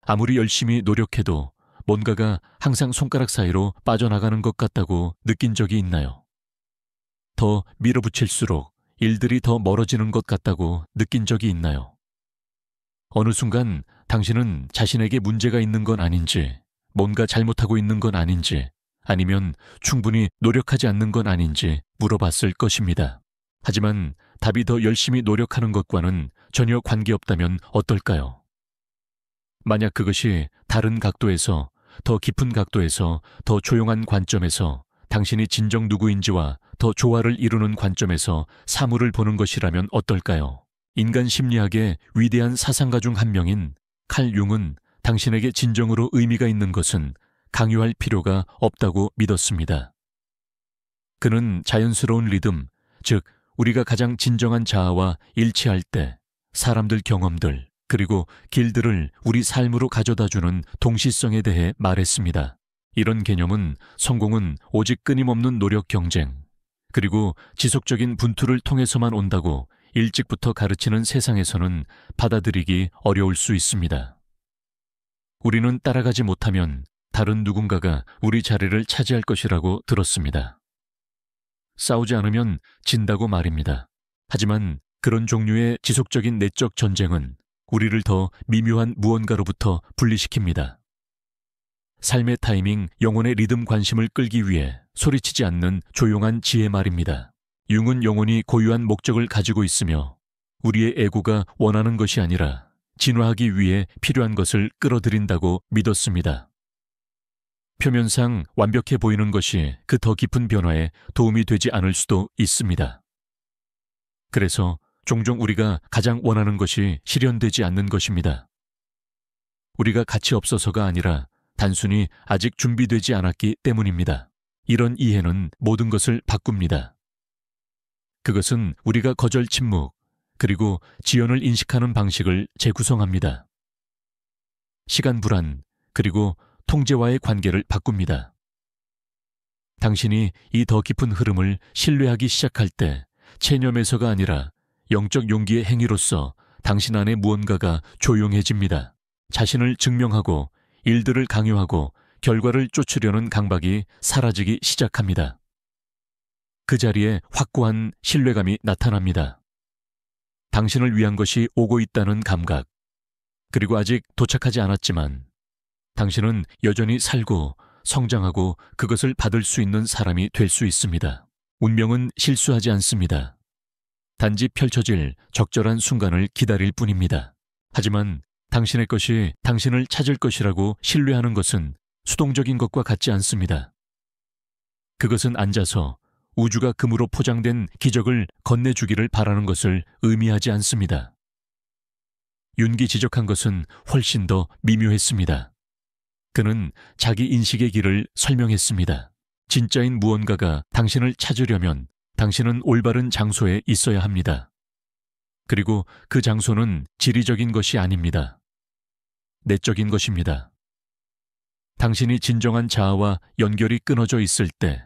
아무리 열심히 노력해도 뭔가가 항상 손가락 사이로 빠져나가는 것 같다고 느낀 적이 있나요? 더 밀어붙일수록 일들이 더 멀어지는 것 같다고 느낀 적이 있나요? 어느 순간 당신은 자신에게 문제가 있는 건 아닌지, 뭔가 잘못하고 있는 건 아닌지, 아니면 충분히 노력하지 않는 건 아닌지 물어봤을 것입니다. 하지만 답이 더 열심히 노력하는 것과는 전혀 관계없다면 어떨까요? 만약 그것이 다른 각도에서, 더 깊은 각도에서, 더 조용한 관점에서 당신이 진정 누구인지와 더 조화를 이루는 관점에서 사물을 보는 것이라면 어떨까요? 인간 심리학의 위대한 사상가 중 한 명인 칼 융은 당신에게 진정으로 의미가 있는 것은 강요할 필요가 없다고 믿었습니다. 그는 자연스러운 리듬, 즉 우리가 가장 진정한 자아와 일치할 때 사람들 경험들, 그리고 길들을 우리 삶으로 가져다주는 동시성에 대해 말했습니다. 이런 개념은 성공은 오직 끊임없는 노력 경쟁, 그리고 지속적인 분투를 통해서만 온다고 일찍부터 가르치는 세상에서는 받아들이기 어려울 수 있습니다. 우리는 따라가지 못하면 다른 누군가가 우리 자리를 차지할 것이라고 들었습니다. 싸우지 않으면 진다고 말입니다. 하지만 그런 종류의 지속적인 내적 전쟁은 우리를 더 미묘한 무언가로부터 분리시킵니다. 삶의 타이밍, 영혼의 리듬 관심을 끌기 위해 소리치지 않는 조용한 지혜 말입니다. 융은 영혼이 고유한 목적을 가지고 있으며 우리의 에고가 원하는 것이 아니라 진화하기 위해 필요한 것을 끌어들인다고 믿었습니다. 표면상 완벽해 보이는 것이 그 더 깊은 변화에 도움이 되지 않을 수도 있습니다. 그래서 종종 우리가 가장 원하는 것이 실현되지 않는 것입니다. 우리가 가치 없어서가 아니라 단순히 아직 준비되지 않았기 때문입니다. 이런 이해는 모든 것을 바꿉니다. 그것은 우리가 거절 침묵, 그리고 지연을 인식하는 방식을 재구성합니다. 시간 불안, 그리고 통제와의 관계를 바꿉니다. 당신이 이 더 깊은 흐름을 신뢰하기 시작할 때 체념에서가 아니라 영적 용기의 행위로서 당신 안에 무언가가 조용해집니다. 자신을 증명하고 일들을 강요하고 결과를 쫓으려는 강박이 사라지기 시작합니다. 그 자리에 확고한 신뢰감이 나타납니다. 당신을 위한 것이 오고 있다는 감각, 그리고 아직 도착하지 않았지만 당신은 여전히 살고 성장하고 그것을 받을 수 있는 사람이 될 수 있습니다. 운명은 실수하지 않습니다. 단지 펼쳐질 적절한 순간을 기다릴 뿐입니다. 하지만 당신의 것이 당신을 찾을 것이라고 신뢰하는 것은 수동적인 것과 같지 않습니다. 그것은 앉아서 우주가 금으로 포장된 기적을 건네주기를 바라는 것을 의미하지 않습니다. 윤기 지적한 것은 훨씬 더 미묘했습니다. 그는 자기 인식의 길을 설명했습니다. 진짜인 무언가가 당신을 찾으려면 당신은 올바른 장소에 있어야 합니다. 그리고 그 장소는 지리적인 것이 아닙니다. 내적인 것입니다. 당신이 진정한 자아와 연결이 끊어져 있을 때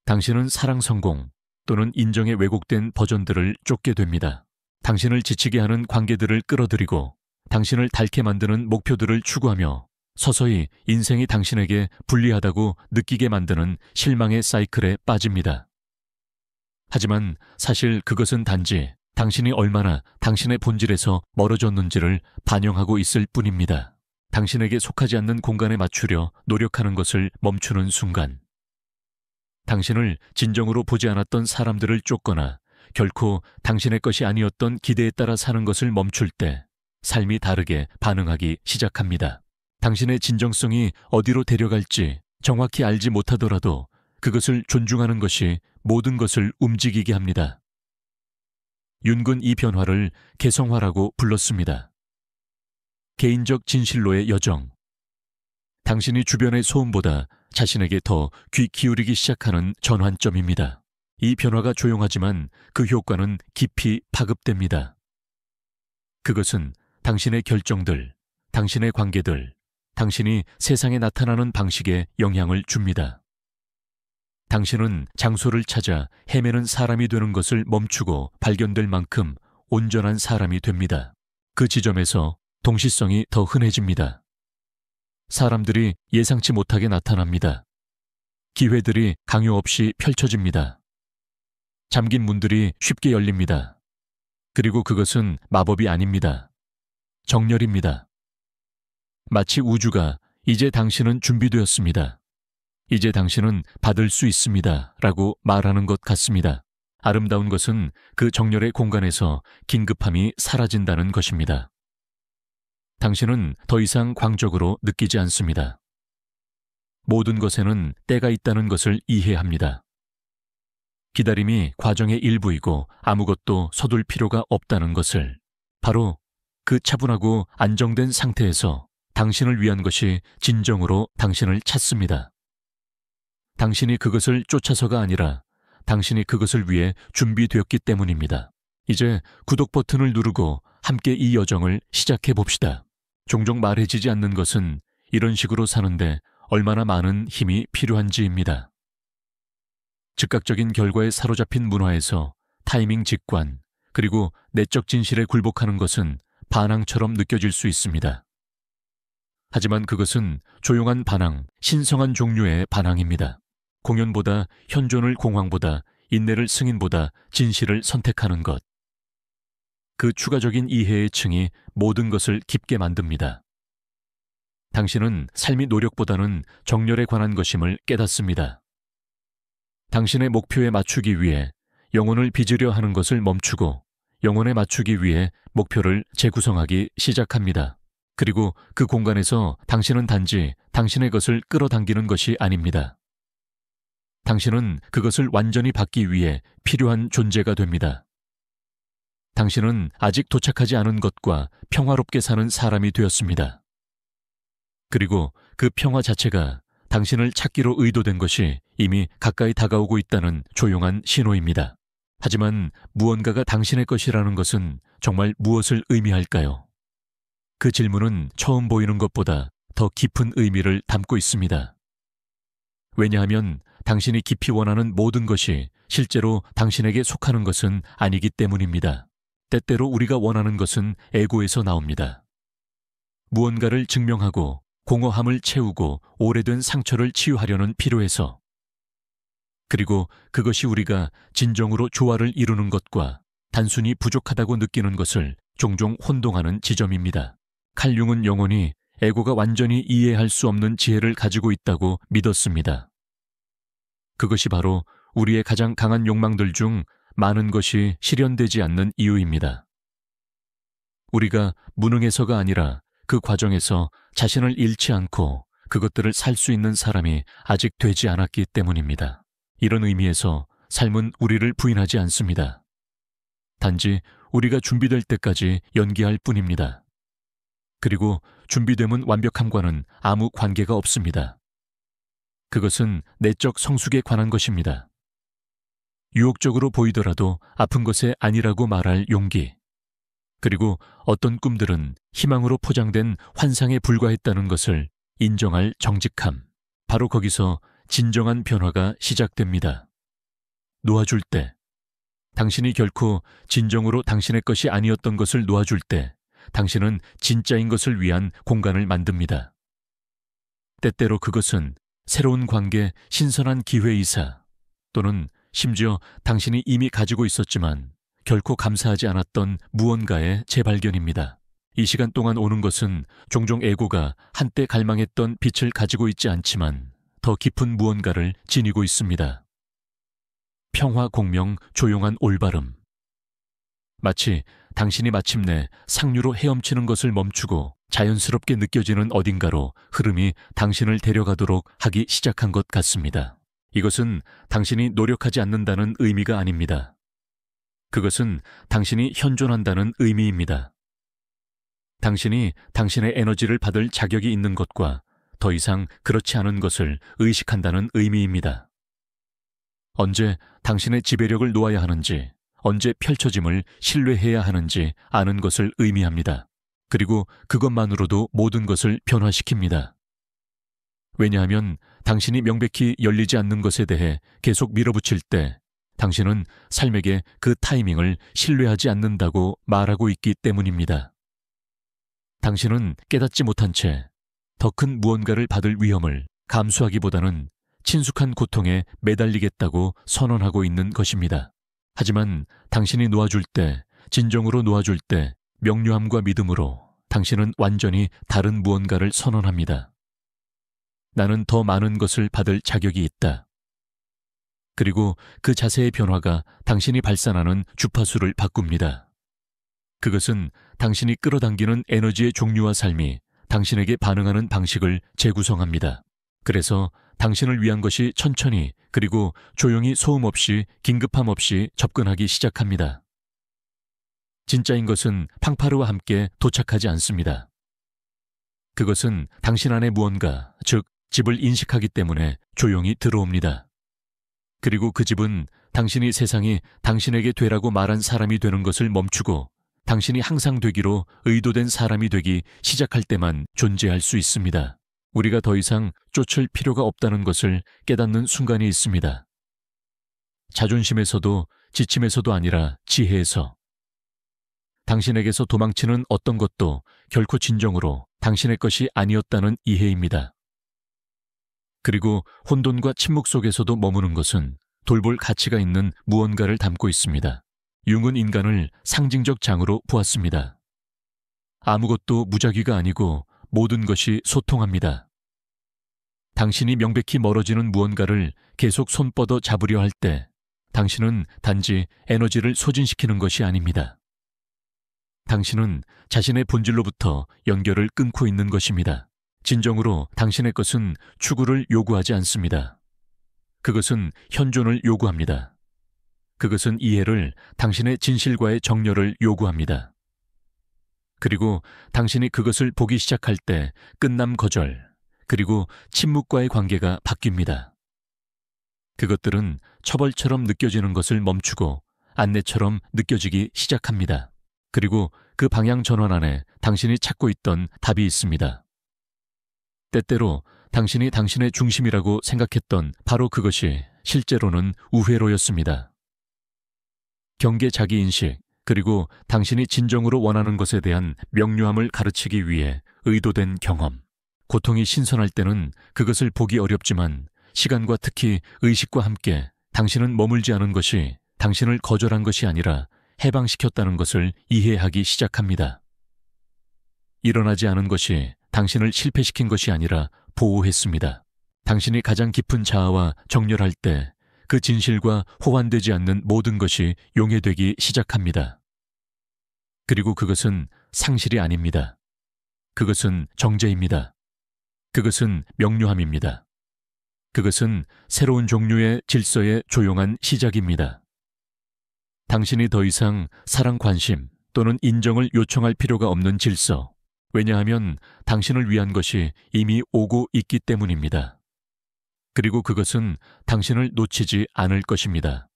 당신은 사랑 성공 또는 인정의 왜곡된 버전들을 쫓게 됩니다. 당신을 지치게 하는 관계들을 끌어들이고 당신을 닳게 만드는 목표들을 추구하며 서서히 인생이 당신에게 불리하다고 느끼게 만드는 실망의 사이클에 빠집니다. 하지만 사실 그것은 단지 당신이 얼마나 당신의 본질에서 멀어졌는지를 반영하고 있을 뿐입니다. 당신에게 속하지 않는 공간에 맞추려 노력하는 것을 멈추는 순간, 당신을 진정으로 보지 않았던 사람들을 쫓거나 결코 당신의 것이 아니었던 기대에 따라 사는 것을 멈출 때 삶이 다르게 반응하기 시작합니다. 당신의 진정성이 어디로 데려갈지 정확히 알지 못하더라도 그것을 존중하는 것이 모든 것을 움직이게 합니다. 윤군 이 변화를 개성화라고 불렀습니다. 개인적 진실로의 여정. 당신이 주변의 소음보다 자신에게 더 귀 기울이기 시작하는 전환점입니다. 이 변화가 조용하지만 그 효과는 깊이 파급됩니다. 그것은 당신의 결정들, 당신의 관계들, 당신이 세상에 나타나는 방식에 영향을 줍니다. 당신은 장소를 찾아 헤매는 사람이 되는 것을 멈추고 발견될 만큼 온전한 사람이 됩니다. 그 지점에서 동시성이 더 흔해집니다. 사람들이 예상치 못하게 나타납니다. 기회들이 강요 없이 펼쳐집니다. 잠긴 문들이 쉽게 열립니다. 그리고 그것은 마법이 아닙니다. 정렬입니다. 마치 우주가 이제 당신은 준비되었습니다. 이제 당신은 받을 수 있습니다. 라고 말하는 것 같습니다. 아름다운 것은 그 정렬의 공간에서 긴급함이 사라진다는 것입니다. 당신은 더 이상 광적으로 느끼지 않습니다. 모든 것에는 때가 있다는 것을 이해합니다. 기다림이 과정의 일부이고 아무것도 서둘 필요가 없다는 것을, 바로 그 차분하고 안정된 상태에서 당신을 위한 것이 진정으로 당신을 찾습니다. 당신이 그것을 쫓아서가 아니라 당신이 그것을 위해 준비되었기 때문입니다. 이제 구독 버튼을 누르고 함께 이 여정을 시작해 봅시다. 종종 말해지지 않는 것은 이런 식으로 사는데 얼마나 많은 힘이 필요한지입니다. 즉각적인 결과에 사로잡힌 문화에서 타이밍 직관, 그리고 내적 진실에 굴복하는 것은 반항처럼 느껴질 수 있습니다. 하지만 그것은 조용한 반항, 신성한 종류의 반항입니다. 공연보다 현존을 공황보다 인내를 승인보다 진실을 선택하는 것. 그 추가적인 이해의 층이 모든 것을 깊게 만듭니다. 당신은 삶이 노력보다는 정렬에 관한 것임을 깨닫습니다. 당신의 목표에 맞추기 위해 영혼을 빚으려 하는 것을 멈추고 영혼에 맞추기 위해 목표를 재구성하기 시작합니다. 그리고 그 공간에서 당신은 단지 당신의 것을 끌어당기는 것이 아닙니다. 당신은 그것을 완전히 받기 위해 필요한 존재가 됩니다. 당신은 아직 도착하지 않은 것과 평화롭게 사는 사람이 되었습니다. 그리고 그 평화 자체가 당신을 찾기로 의도된 것이 이미 가까이 다가오고 있다는 조용한 신호입니다. 하지만 무언가가 당신의 것이라는 것은 정말 무엇을 의미할까요? 그 질문은 처음 보이는 것보다 더 깊은 의미를 담고 있습니다. 왜냐하면 당신이 깊이 원하는 모든 것이 실제로 당신에게 속하는 것은 아니기 때문입니다. 때때로 우리가 원하는 것은 에고에서 나옵니다. 무언가를 증명하고 공허함을 채우고 오래된 상처를 치유하려는 필요에서, 그리고 그것이 우리가 진정으로 조화를 이루는 것과 단순히 부족하다고 느끼는 것을 종종 혼동하는 지점입니다. 칼 융은 영혼이 에고가 완전히 이해할 수 없는 지혜를 가지고 있다고 믿었습니다. 그것이 바로 우리의 가장 강한 욕망들 중 많은 것이 실현되지 않는 이유입니다. 우리가 무능해서가 아니라 그 과정에서 자신을 잃지 않고 그것들을 살 수 있는 사람이 아직 되지 않았기 때문입니다. 이런 의미에서 삶은 우리를 부인하지 않습니다. 단지 우리가 준비될 때까지 연기할 뿐입니다. 그리고 준비됨은 완벽함과는 아무 관계가 없습니다. 그것은 내적 성숙에 관한 것입니다. 유혹적으로 보이더라도 아픈 것에 아니라고 말할 용기, 그리고 어떤 꿈들은 희망으로 포장된 환상에 불과했다는 것을 인정할 정직함, 바로 거기서 진정한 변화가 시작됩니다. 놓아줄 때, 당신이 결코 진정으로 당신의 것이 아니었던 것을 놓아줄 때 당신은 진짜인 것을 위한 공간을 만듭니다. 때때로 그것은 새로운 관계, 신선한 기회이사, 또는 심지어 당신이 이미 가지고 있었지만 결코 감사하지 않았던 무언가의 재발견입니다. 이 시간 동안 오는 것은 종종 에고가 한때 갈망했던 빛을 가지고 있지 않지만 더 깊은 무언가를 지니고 있습니다. 평화, 공명, 조용한 올바름. 마치 당신이 마침내 상류로 헤엄치는 것을 멈추고 자연스럽게 느껴지는 어딘가로 흐름이 당신을 데려가도록 하기 시작한 것 같습니다. 이것은 당신이 노력하지 않는다는 의미가 아닙니다. 그것은 당신이 현존한다는 의미입니다. 당신이 당신의 에너지를 받을 자격이 있는 것과 더 이상 그렇지 않은 것을 의식한다는 의미입니다. 언제 당신의 지배력을 놓아야 하는지, 언제 펼쳐짐을 신뢰해야 하는지 아는 것을 의미합니다. 그리고 그것만으로도 모든 것을 변화시킵니다. 왜냐하면 당신이 명백히 열리지 않는 것에 대해 계속 밀어붙일 때 당신은 삶에게 그 타이밍을 신뢰하지 않는다고 말하고 있기 때문입니다. 당신은 깨닫지 못한 채 더 큰 무언가를 받을 위험을 감수하기보다는 친숙한 고통에 매달리겠다고 선언하고 있는 것입니다. 하지만 당신이 놓아줄 때, 진정으로 놓아줄 때 명료함과 믿음으로 당신은 완전히 다른 무언가를 선언합니다. 나는 더 많은 것을 받을 자격이 있다. 그리고 그 자세의 변화가 당신이 발산하는 주파수를 바꿉니다. 그것은 당신이 끌어당기는 에너지의 종류와 삶이 당신에게 반응하는 방식을 재구성합니다. 그래서 당신을 위한 것이 천천히 그리고 조용히 소음 없이 긴급함 없이 접근하기 시작합니다. 진짜인 것은 팡파르와 함께 도착하지 않습니다. 그것은 당신 안에 무언가, 즉 집을 인식하기 때문에 조용히 들어옵니다. 그리고 그 집은 당신이 세상이 당신에게 되라고 말한 사람이 되는 것을 멈추고 당신이 항상 되기로 의도된 사람이 되기 시작할 때만 존재할 수 있습니다. 우리가 더 이상 쫓을 필요가 없다는 것을 깨닫는 순간이 있습니다. 자존심에서도 지침에서도 아니라 지혜에서. 당신에게서 도망치는 어떤 것도 결코 진정으로 당신의 것이 아니었다는 이해입니다. 그리고 혼돈과 침묵 속에서도 머무는 것은 돌볼 가치가 있는 무언가를 담고 있습니다. 융은 인간을 상징적 장으로 보았습니다. 아무것도 무작위가 아니고 모든 것이 소통합니다. 당신이 명백히 멀어지는 무언가를 계속 손뻗어 잡으려 할 때 당신은 단지 에너지를 소진시키는 것이 아닙니다. 당신은 자신의 본질로부터 연결을 끊고 있는 것입니다. 진정으로 당신의 것은 추구를 요구하지 않습니다. 그것은 현존을 요구합니다. 그것은 이해를, 당신의 진실과의 정렬을 요구합니다. 그리고 당신이 그것을 보기 시작할 때 끝남 거절, 그리고 침묵과의 관계가 바뀝니다. 그것들은 처벌처럼 느껴지는 것을 멈추고 안내처럼 느껴지기 시작합니다. 그리고 그 방향 전환 안에 당신이 찾고 있던 답이 있습니다. 때때로 당신이 당신의 중심이라고 생각했던 바로 그것이 실제로는 우회로였습니다. 경계 자기인식, 그리고 당신이 진정으로 원하는 것에 대한 명료함을 가르치기 위해 의도된 경험. 고통이 신선할 때는 그것을 보기 어렵지만 시간과 특히 의식과 함께 당신은 머물지 않은 것이 당신을 거절한 것이 아니라 해방시켰다는 것을 이해하기 시작합니다. 일어나지 않은 것이 당신을 실패시킨 것이 아니라 보호했습니다. 당신이 가장 깊은 자아와 정렬할 때 그 진실과 호환되지 않는 모든 것이 용해되기 시작합니다. 그리고 그것은 상실이 아닙니다. 그것은 정제입니다. 그것은 명료함입니다. 그것은 새로운 종류의 질서의 조용한 시작입니다. 당신이 더 이상 사랑, 관심 또는 인정을 요청할 필요가 없는 질서. 왜냐하면 당신을 위한 것이 이미 오고 있기 때문입니다. 그리고 그것은 당신을 놓치지 않을 것입니다.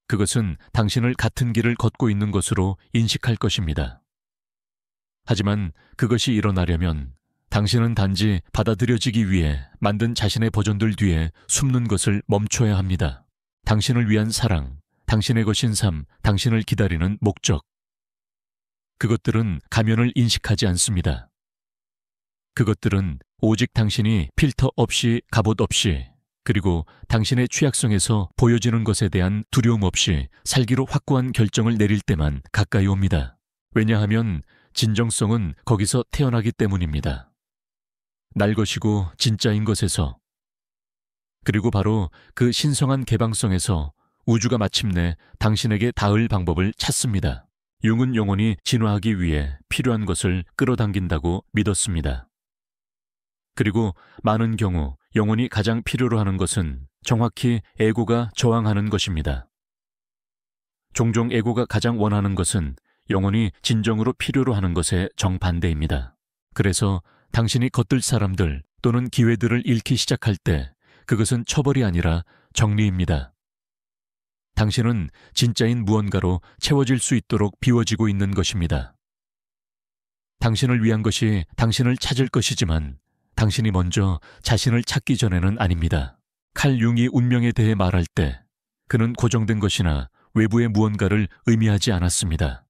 그것은 당신을 같은 길을 걷고 있는 것으로 인식할 것입니다. 하지만 그것이 일어나려면 당신은 단지 받아들여지기 위해 만든 자신의 버전들 뒤에 숨는 것을 멈춰야 합니다. 당신을 위한 사랑, 당신의 것인 삶, 당신을 기다리는 목적. 그것들은 가면을 인식하지 않습니다. 그것들은 오직 당신이 필터 없이, 갑옷 없이, 그리고 당신의 취약성에서 보여지는 것에 대한 두려움 없이 살기로 확고한 결정을 내릴 때만 가까이 옵니다. 왜냐하면 진정성은 거기서 태어나기 때문입니다. 날 것이고 진짜인 것에서. 그리고 바로 그 신성한 개방성에서 우주가 마침내 당신에게 닿을 방법을 찾습니다. 융은 영혼이 진화하기 위해 필요한 것을 끌어당긴다고 믿었습니다. 그리고 많은 경우 영혼이 가장 필요로 하는 것은 정확히 에고가 저항하는 것입니다. 종종 에고가 가장 원하는 것은 영혼이 진정으로 필요로 하는 것의 정반대입니다. 그래서 당신이 겉들 사람들 또는 기회들을 잃기 시작할 때 그것은 처벌이 아니라 정리입니다. 당신은 진짜인 무언가로 채워질 수 있도록 비워지고 있는 것입니다. 당신을 위한 것이 당신을 찾을 것이지만 당신이 먼저 자신을 찾기 전에는 아닙니다. 칼 융이 운명에 대해 말할 때 그는 고정된 것이나 외부의 무언가를 의미하지 않았습니다.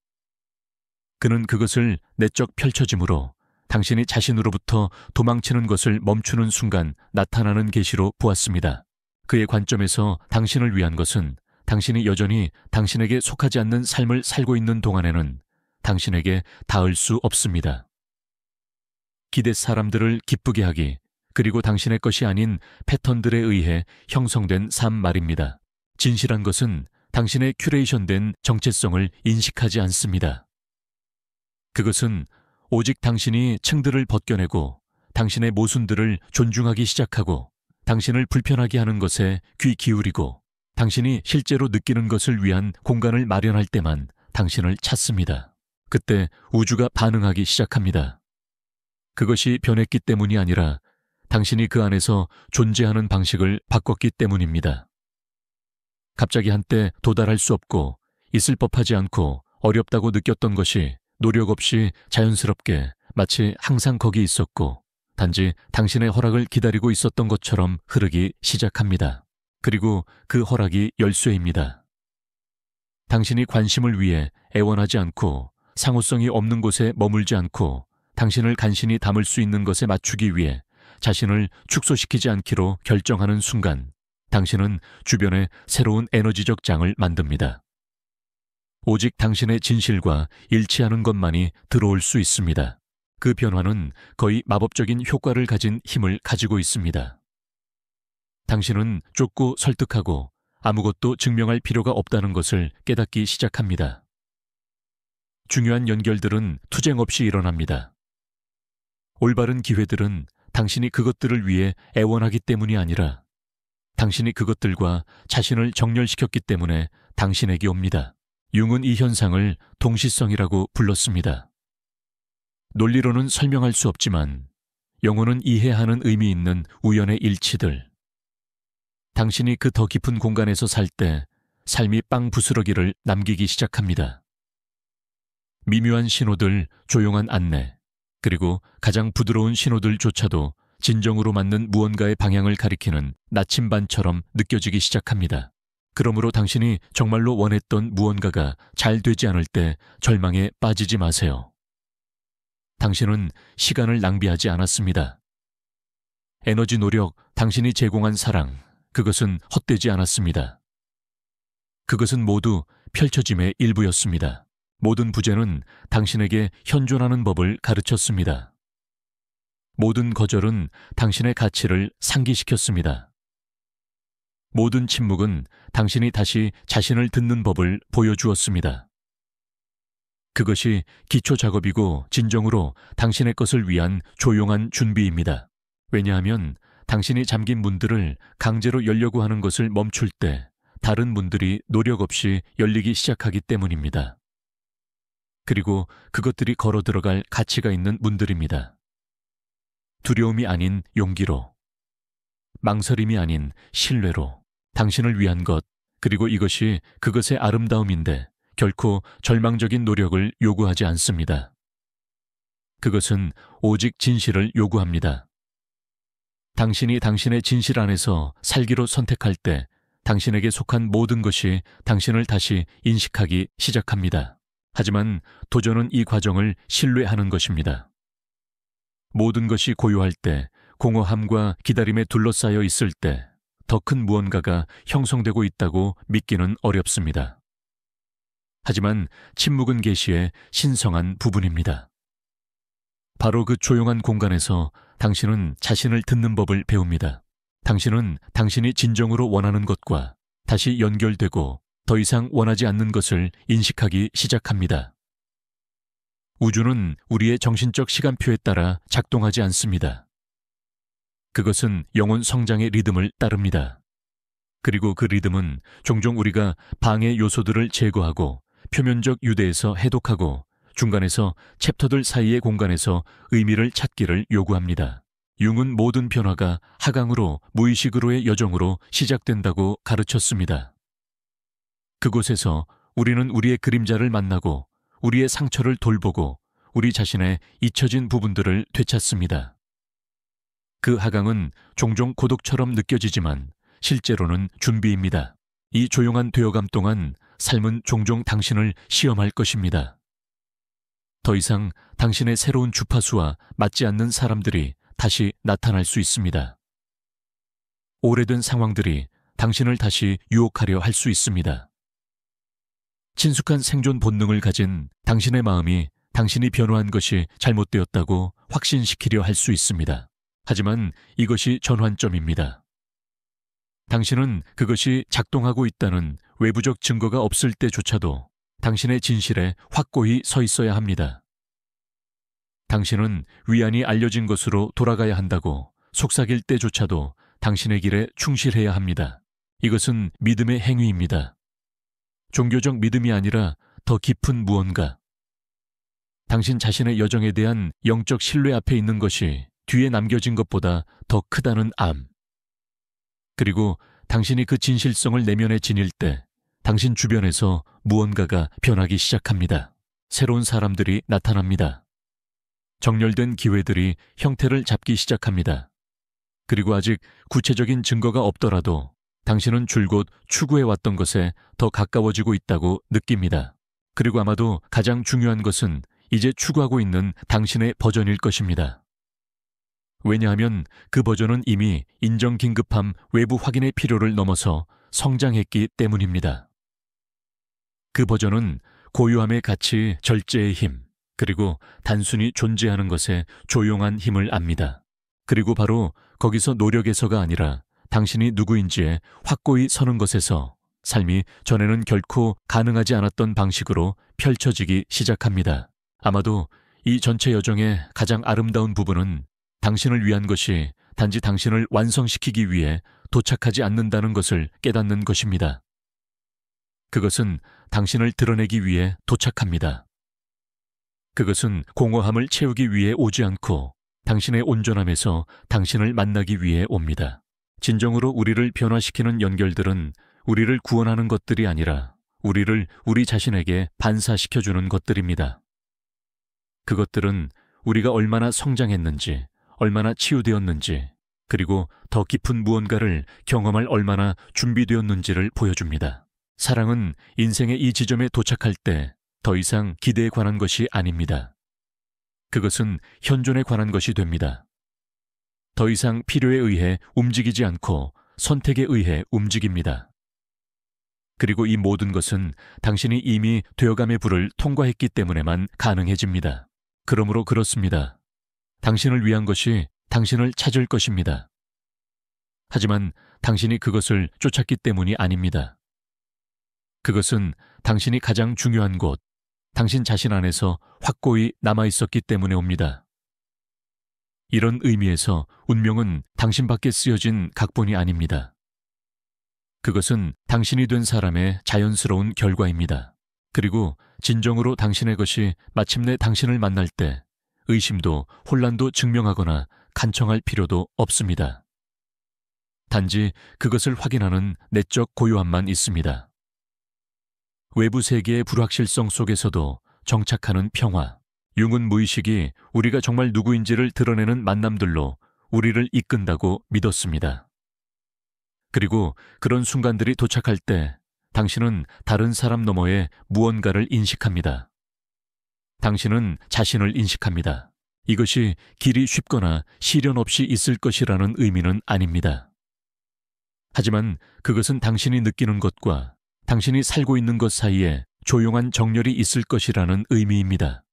그는 그것을 내적 펼쳐짐으로 당신이 자신으로부터 도망치는 것을 멈추는 순간 나타나는 계시로 보았습니다. 그의 관점에서 당신을 위한 것은 당신이 여전히 당신에게 속하지 않는 삶을 살고 있는 동안에는 당신에게 닿을 수 없습니다. 기대 사람들을 기쁘게 하기, 그리고 당신의 것이 아닌 패턴들에 의해 형성된 삶 말입니다. 진실한 것은 당신의 큐레이션된 정체성을 인식하지 않습니다. 그것은 오직 당신이 층들을 벗겨내고 당신의 모순들을 존중하기 시작하고 당신을 불편하게 하는 것에 귀 기울이고 당신이 실제로 느끼는 것을 위한 공간을 마련할 때만 당신을 찾습니다. 그때 우주가 반응하기 시작합니다. 그것이 변했기 때문이 아니라 당신이 그 안에서 존재하는 방식을 바꿨기 때문입니다. 갑자기 한때 도달할 수 없고 있을 법하지 않고 어렵다고 느꼈던 것이 노력 없이 자연스럽게 마치 항상 거기 있었고 단지 당신의 허락을 기다리고 있었던 것처럼 흐르기 시작합니다. 그리고 그 허락이 열쇠입니다. 당신이 관심을 위해 애원하지 않고 상호성이 없는 곳에 머물지 않고 당신을 간신히 담을 수 있는 것에 맞추기 위해 자신을 축소시키지 않기로 결정하는 순간 당신은 주변에 새로운 에너지적 장을 만듭니다. 오직 당신의 진실과 일치하는 것만이 들어올 수 있습니다. 그 변화는 거의 마법적인 효과를 가진 힘을 가지고 있습니다. 당신은 쫓고 설득하고 아무것도 증명할 필요가 없다는 것을 깨닫기 시작합니다. 중요한 연결들은 투쟁 없이 일어납니다. 올바른 기회들은 당신이 그것들을 위해 애원하기 때문이 아니라 당신이 그것들과 자신을 정렬시켰기 때문에 당신에게 옵니다. 융은 이 현상을 동시성이라고 불렀습니다. 논리로는 설명할 수 없지만 영혼은 이해하는 의미 있는 우연의 일치들. 당신이 그 더 깊은 공간에서 살 때 삶이 빵 부스러기를 남기기 시작합니다. 미묘한 신호들, 조용한 안내, 그리고 가장 부드러운 신호들조차도 진정으로 맞는 무언가의 방향을 가리키는 나침반처럼 느껴지기 시작합니다. 그러므로 당신이 정말로 원했던 무언가가 잘 되지 않을 때 절망에 빠지지 마세요. 당신은 시간을 낭비하지 않았습니다. 에너지 노력, 당신이 제공한 사랑, 그것은 헛되지 않았습니다. 그것은 모두 펼쳐짐의 일부였습니다. 모든 부재는 당신에게 현존하는 법을 가르쳤습니다. 모든 거절은 당신의 가치를 상기시켰습니다. 모든 침묵은 당신이 다시 자신을 듣는 법을 보여주었습니다. 그것이 기초 작업이고 진정으로 당신의 것을 위한 조용한 준비입니다. 왜냐하면 당신이 잠긴 문들을 강제로 열려고 하는 것을 멈출 때 다른 문들이 노력 없이 열리기 시작하기 때문입니다. 그리고 그것들이 걸어 들어갈 가치가 있는 문들입니다. 두려움이 아닌 용기로, 망설임이 아닌 신뢰로, 당신을 위한 것, 그리고 이것이 그것의 아름다움인데 결코 절망적인 노력을 요구하지 않습니다. 그것은 오직 진실을 요구합니다. 당신이 당신의 진실 안에서 살기로 선택할 때 당신에게 속한 모든 것이 당신을 다시 인식하기 시작합니다. 하지만 도전은 이 과정을 신뢰하는 것입니다. 모든 것이 고요할 때, 공허함과 기다림에 둘러싸여 있을 때 더 큰 무언가가 형성되고 있다고 믿기는 어렵습니다. 하지만 침묵은 계시의 신성한 부분입니다. 바로 그 조용한 공간에서 당신은 자신을 듣는 법을 배웁니다. 당신은 당신이 진정으로 원하는 것과 다시 연결되고 더 이상 원하지 않는 것을 인식하기 시작합니다. 우주는 우리의 정신적 시간표에 따라 작동하지 않습니다. 그것은 영혼 성장의 리듬을 따릅니다. 그리고 그 리듬은 종종 우리가 방해 요소들을 제거하고 표면적 유대에서 해독하고 중간에서 챕터들 사이의 공간에서 의미를 찾기를 요구합니다. 융은 모든 변화가 하강으로 무의식으로의 여정으로 시작된다고 가르쳤습니다. 그곳에서 우리는 우리의 그림자를 만나고 우리의 상처를 돌보고 우리 자신의 잊혀진 부분들을 되찾습니다. 그 하강은 종종 고독처럼 느껴지지만 실제로는 준비입니다. 이 조용한 되어감 동안 삶은 종종 당신을 시험할 것입니다. 더 이상 당신의 새로운 주파수와 맞지 않는 사람들이 다시 나타날 수 있습니다. 오래된 상황들이 당신을 다시 유혹하려 할 수 있습니다. 친숙한 생존 본능을 가진 당신의 마음이 당신이 변화한 것이 잘못되었다고 확신시키려 할 수 있습니다. 하지만 이것이 전환점입니다. 당신은 그것이 작동하고 있다는 외부적 증거가 없을 때조차도 당신의 진실에 확고히 서 있어야 합니다. 당신은 위안이 알려진 것으로 돌아가야 한다고 속삭일 때조차도 당신의 길에 충실해야 합니다. 이것은 믿음의 행위입니다. 종교적 믿음이 아니라 더 깊은 무언가. 당신 자신의 여정에 대한 영적 신뢰 앞에 있는 것이 뒤에 남겨진 것보다 더 크다는 암. 그리고 당신이 그 진실성을 내면에 지닐 때 당신 주변에서 무언가가 변하기 시작합니다. 새로운 사람들이 나타납니다. 정렬된 기회들이 형태를 잡기 시작합니다. 그리고 아직 구체적인 증거가 없더라도 당신은 줄곧 추구해왔던 것에 더 가까워지고 있다고 느낍니다. 그리고 아마도 가장 중요한 것은 이제 추구하고 있는 당신의 버전일 것입니다. 왜냐하면 그 버전은 이미 인정 긴급함 외부 확인의 필요를 넘어서 성장했기 때문입니다. 그 버전은 고요함의 가치, 절제의 힘, 그리고 단순히 존재하는 것에 조용한 힘을 압니다. 그리고 바로 거기서 노력에서가 아니라 당신이 누구인지에 확고히 서는 것에서 삶이 전에는 결코 가능하지 않았던 방식으로 펼쳐지기 시작합니다. 아마도 이 전체 여정의 가장 아름다운 부분은 당신을 위한 것이 단지 당신을 완성시키기 위해 도착하지 않는다는 것을 깨닫는 것입니다. 그것은 당신을 드러내기 위해 도착합니다. 그것은 공허함을 채우기 위해 오지 않고 당신의 온전함에서 당신을 만나기 위해 옵니다. 진정으로 우리를 변화시키는 연결들은 우리를 구원하는 것들이 아니라 우리를 우리 자신에게 반사시켜주는 것들입니다. 그것들은 우리가 얼마나 성장했는지, 얼마나 치유되었는지, 그리고 더 깊은 무언가를 경험할 얼마나 준비되었는지를 보여줍니다. 사랑은 인생의 이 지점에 도착할 때 더 이상 기대에 관한 것이 아닙니다. 그것은 현존에 관한 것이 됩니다. 더 이상 필요에 의해 움직이지 않고 선택에 의해 움직입니다. 그리고 이 모든 것은 당신이 이미 되어감의 불을 통과했기 때문에만 가능해집니다. 그러므로 그렇습니다. 당신을 위한 것이 당신을 찾을 것입니다. 하지만 당신이 그것을 쫓았기 때문이 아닙니다. 그것은 당신이 가장 중요한 곳, 당신 자신 안에서 확고히 남아있었기 때문에 옵니다. 이런 의미에서 운명은 당신밖에 쓰여진 각본이 아닙니다. 그것은 당신이 된 사람의 자연스러운 결과입니다. 그리고 진정으로 당신의 것이 마침내 당신을 만날 때 의심도 혼란도 증명하거나 간청할 필요도 없습니다. 단지 그것을 확인하는 내적 고요함만 있습니다. 외부 세계의 불확실성 속에서도 정착하는 평화, 융은 무의식이 우리가 정말 누구인지를 드러내는 만남들로 우리를 이끈다고 믿었습니다. 그리고 그런 순간들이 도착할 때 당신은 다른 사람 너머에 무언가를 인식합니다. 당신은 자신을 인식합니다. 이것이 길이 쉽거나 시련 없이 있을 것이라는 의미는 아닙니다. 하지만 그것은 당신이 느끼는 것과 당신이 살고 있는 것 사이에 조용한 정렬이 있을 것이라는 의미입니다.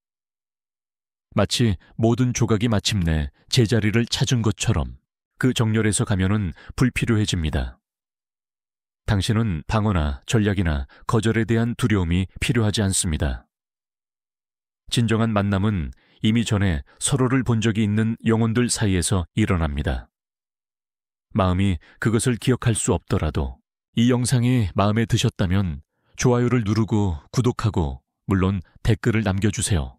마치 모든 조각이 마침내 제자리를 찾은 것처럼 그 정렬에서 가면은 불필요해집니다. 당신은 방어나 전략이나 거절에 대한 두려움이 필요하지 않습니다. 진정한 만남은 이미 전에 서로를 본 적이 있는 영혼들 사이에서 일어납니다. 마음이 그것을 기억할 수 없더라도 이 영상이 마음에 드셨다면 좋아요를 누르고 구독하고 물론 댓글을 남겨주세요.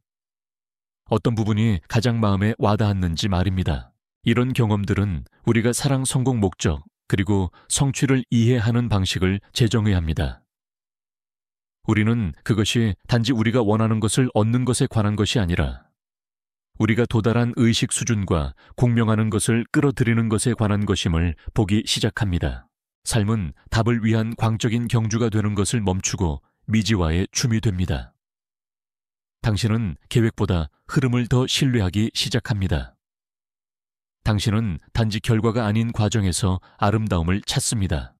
어떤 부분이 가장 마음에 와닿았는지 말입니다. 이런 경험들은 우리가 사랑 성공 목적 그리고 성취를 이해하는 방식을 재정해야 합니다. 우리는 그것이 단지 우리가 원하는 것을 얻는 것에 관한 것이 아니라 우리가 도달한 의식 수준과 공명하는 것을 끌어들이는 것에 관한 것임을 보기 시작합니다. 삶은 답을 위한 광적인 경주가 되는 것을 멈추고 미지와의 춤이 됩니다. 당신은 계획보다 흐름을 더 신뢰하기 시작합니다. 당신은 단지 결과가 아닌 과정에서 아름다움을 찾습니다.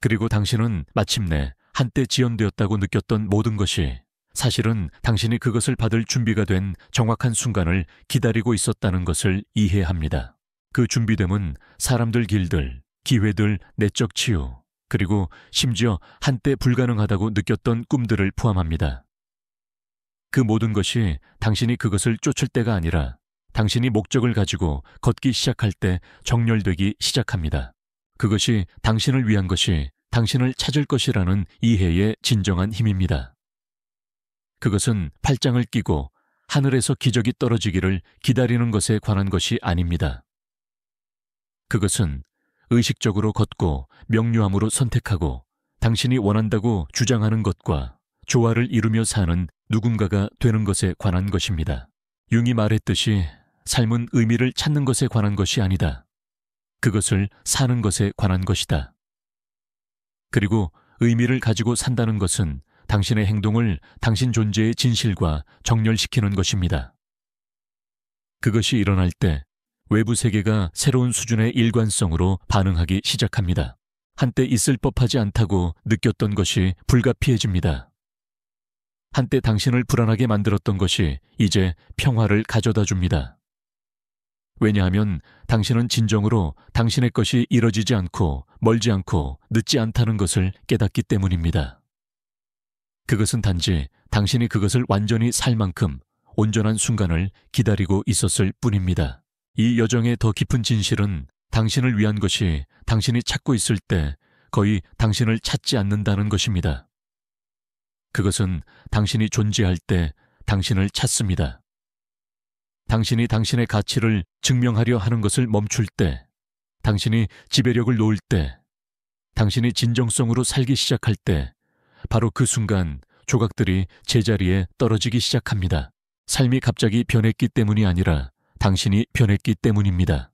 그리고 당신은 마침내 한때 지연되었다고 느꼈던 모든 것이 사실은 당신이 그것을 받을 준비가 된 정확한 순간을 기다리고 있었다는 것을 이해합니다. 그 준비됨은 사람들, 길들, 기회들, 내적 치유, 그리고 심지어 한때 불가능하다고 느꼈던 꿈들을 포함합니다. 그 모든 것이 당신이 그것을 쫓을 때가 아니라 당신이 목적을 가지고 걷기 시작할 때 정렬되기 시작합니다. 그것이 당신을 위한 것이 당신을 찾을 것이라는 이해의 진정한 힘입니다. 그것은 팔짱을 끼고 하늘에서 기적이 떨어지기를 기다리는 것에 관한 것이 아닙니다. 그것은 의식적으로 걷고 명료함으로 선택하고 당신이 원한다고 주장하는 것과 조화를 이루며 사는 누군가가 되는 것에 관한 것입니다. 융이 말했듯이 삶은 의미를 찾는 것에 관한 것이 아니다. 그것을 사는 것에 관한 것이다. 그리고 의미를 가지고 산다는 것은 당신의 행동을 당신 존재의 진실과 정렬시키는 것입니다. 그것이 일어날 때 외부 세계가 새로운 수준의 일관성으로 반응하기 시작합니다. 한때 있을 법하지 않다고 느꼈던 것이 불가피해집니다. 한때 당신을 불안하게 만들었던 것이 이제 평화를 가져다 줍니다. 왜냐하면 당신은 진정으로 당신의 것이 이뤄지지 않고 멀지 않고 늦지 않다는 것을 깨닫기 때문입니다. 그것은 단지 당신이 그것을 완전히 살 만큼 온전한 순간을 기다리고 있었을 뿐입니다. 이 여정의 더 깊은 진실은 당신을 위한 것이 당신이 찾고 있을 때 거의 당신을 찾지 않는다는 것입니다. 그것은 당신이 존재할 때 당신을 찾습니다. 당신이 당신의 가치를 증명하려 하는 것을 멈출 때, 당신이 지배력을 놓을 때, 당신이 진정성으로 살기 시작할 때, 바로 그 순간 조각들이 제자리에 떨어지기 시작합니다. 삶이 갑자기 변했기 때문이 아니라 당신이 변했기 때문입니다.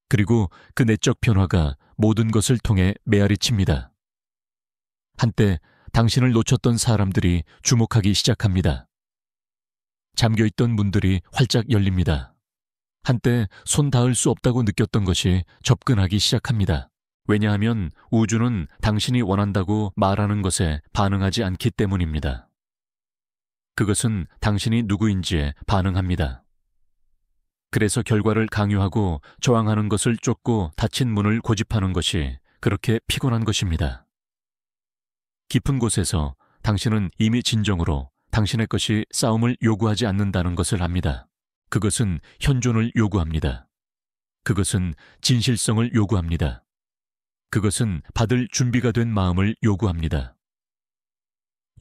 그리고 그 내적 변화가 모든 것을 통해 메아리칩니다. 한때 당신을 놓쳤던 사람들이 주목하기 시작합니다. 잠겨있던 문들이 활짝 열립니다. 한때 손 닿을 수 없다고 느꼈던 것이 접근하기 시작합니다. 왜냐하면 우주는 당신이 원한다고 말하는 것에 반응하지 않기 때문입니다. 그것은 당신이 누구인지에 반응합니다. 그래서 결과를 강요하고 저항하는 것을 쫓고 닫힌 문을 고집하는 것이 그렇게 피곤한 것입니다. 깊은 곳에서 당신은 이미 진정으로 당신의 것이 싸움을 요구하지 않는다는 것을 압니다. 그것은 현존을 요구합니다. 그것은 진실성을 요구합니다. 그것은 받을 준비가 된 마음을 요구합니다.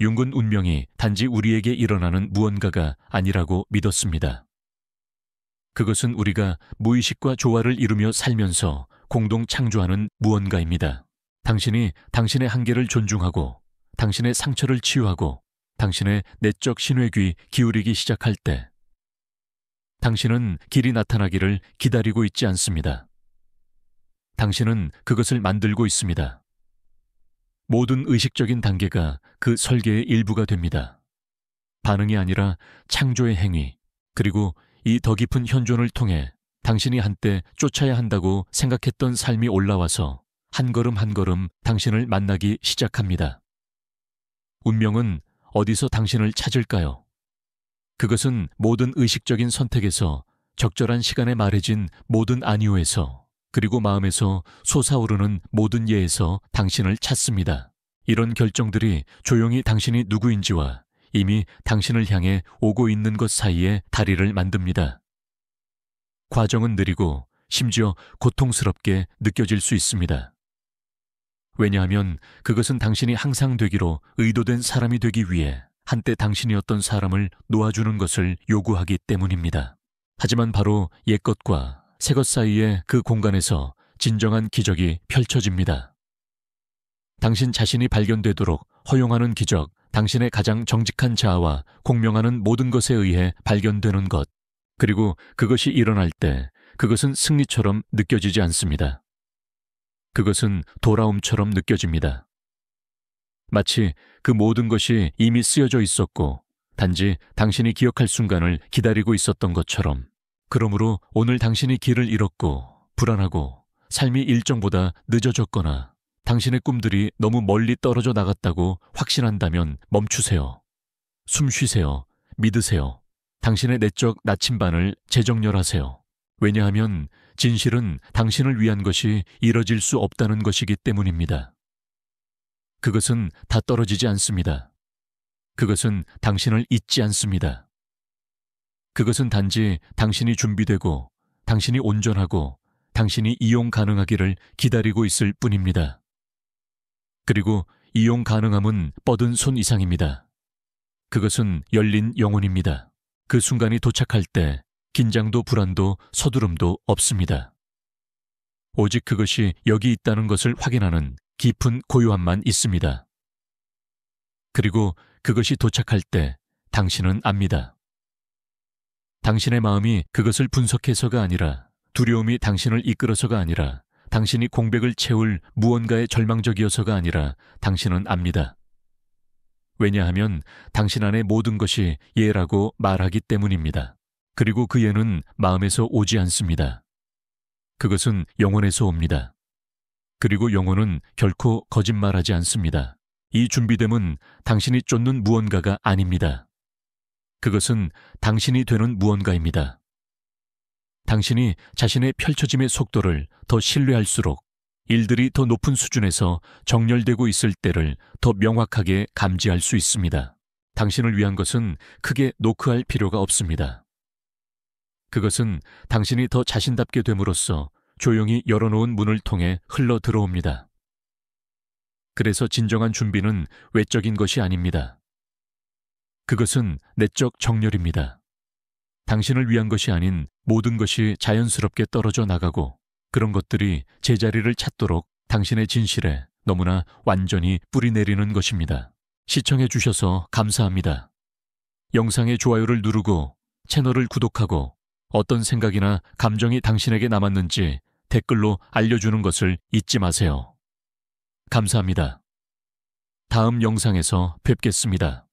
융은 운명이 단지 우리에게 일어나는 무언가가 아니라고 믿었습니다. 그것은 우리가 무의식과 조화를 이루며 살면서 공동 창조하는 무언가입니다. 당신이 당신의 한계를 존중하고 당신의 상처를 치유하고 당신의 내적 신뢰귀 기울이기 시작할 때 당신은 길이 나타나기를 기다리고 있지 않습니다. 당신은 그것을 만들고 있습니다. 모든 의식적인 단계가 그 설계의 일부가 됩니다. 반응이 아니라 창조의 행위, 그리고 이 더 깊은 현존을 통해 당신이 한때 쫓아야 한다고 생각했던 삶이 올라와서 한 걸음 한 걸음 당신을 만나기 시작합니다. 운명은 어디서 당신을 찾을까요? 그것은 모든 의식적인 선택에서 적절한 시간에 말해진 모든 안위오에서 그리고 마음에서 솟아오르는 모든 예에서 당신을 찾습니다. 이런 결정들이 조용히 당신이 누구인지와 이미 당신을 향해 오고 있는 것 사이에 다리를 만듭니다. 과정은 느리고 심지어 고통스럽게 느껴질 수 있습니다. 왜냐하면 그것은 당신이 항상 되기로 의도된 사람이 되기 위해 한때 당신이었던 사람을 놓아주는 것을 요구하기 때문입니다. 하지만 바로 옛것과 새것 사이의 그 공간에서 진정한 기적이 펼쳐집니다. 당신 자신이 발견되도록 허용하는 기적, 당신의 가장 정직한 자아와 공명하는 모든 것에 의해 발견되는 것, 그리고 그것이 일어날 때 그것은 승리처럼 느껴지지 않습니다. 그것은 돌아옴처럼 느껴집니다. 마치 그 모든 것이 이미 쓰여져 있었고 단지 당신이 기억할 순간을 기다리고 있었던 것처럼. 그러므로 오늘 당신이 길을 잃었고 불안하고 삶이 일정보다 늦어졌거나 당신의 꿈들이 너무 멀리 떨어져 나갔다고 확신한다면 멈추세요. 숨 쉬세요. 믿으세요. 당신의 내적 나침반을 재정렬하세요. 왜냐하면 진실은 당신을 위한 것이 이뤄질 수 없다는 것이기 때문입니다. 그것은 다 떨어지지 않습니다. 그것은 당신을 잊지 않습니다. 그것은 단지 당신이 준비되고 당신이 온전하고 당신이 이용 가능하기를 기다리고 있을 뿐입니다. 그리고 이용 가능함은 뻗은 손 이상입니다. 그것은 열린 영혼입니다. 그 순간이 도착할 때 긴장도 불안도 서두름도 없습니다. 오직 그것이 여기 있다는 것을 확인하는 깊은 고요함만 있습니다. 그리고 그것이 도착할 때 당신은 압니다. 당신의 마음이 그것을 분석해서가 아니라 두려움이 당신을 이끌어서가 아니라 당신이 공백을 채울 무언가에 절망적이어서가 아니라 당신은 압니다. 왜냐하면 당신 안의 모든 것이 예라고 말하기 때문입니다. 그리고 그 예는 마음에서 오지 않습니다. 그것은 영혼에서 옵니다. 그리고 영혼은 결코 거짓말하지 않습니다. 이 준비됨은 당신이 쫓는 무언가가 아닙니다. 그것은 당신이 되는 무언가입니다. 당신이 자신의 펼쳐짐의 속도를 더 신뢰할수록 일들이 더 높은 수준에서 정렬되고 있을 때를 더 명확하게 감지할 수 있습니다. 당신을 위한 것은 크게 노크할 필요가 없습니다. 그것은 당신이 더 자신답게 됨으로써 조용히 열어놓은 문을 통해 흘러 들어옵니다. 그래서 진정한 준비는 외적인 것이 아닙니다. 그것은 내적 정렬입니다. 당신을 위한 것이 아닌 모든 것이 자연스럽게 떨어져 나가고 그런 것들이 제자리를 찾도록 당신의 진실에 너무나 완전히 뿌리내리는 것입니다. 시청해 주셔서 감사합니다. 영상의 좋아요를 누르고 채널을 구독하고 어떤 생각이나 감정이 당신에게 남았는지 댓글로 알려주는 것을 잊지 마세요. 감사합니다. 다음 영상에서 뵙겠습니다.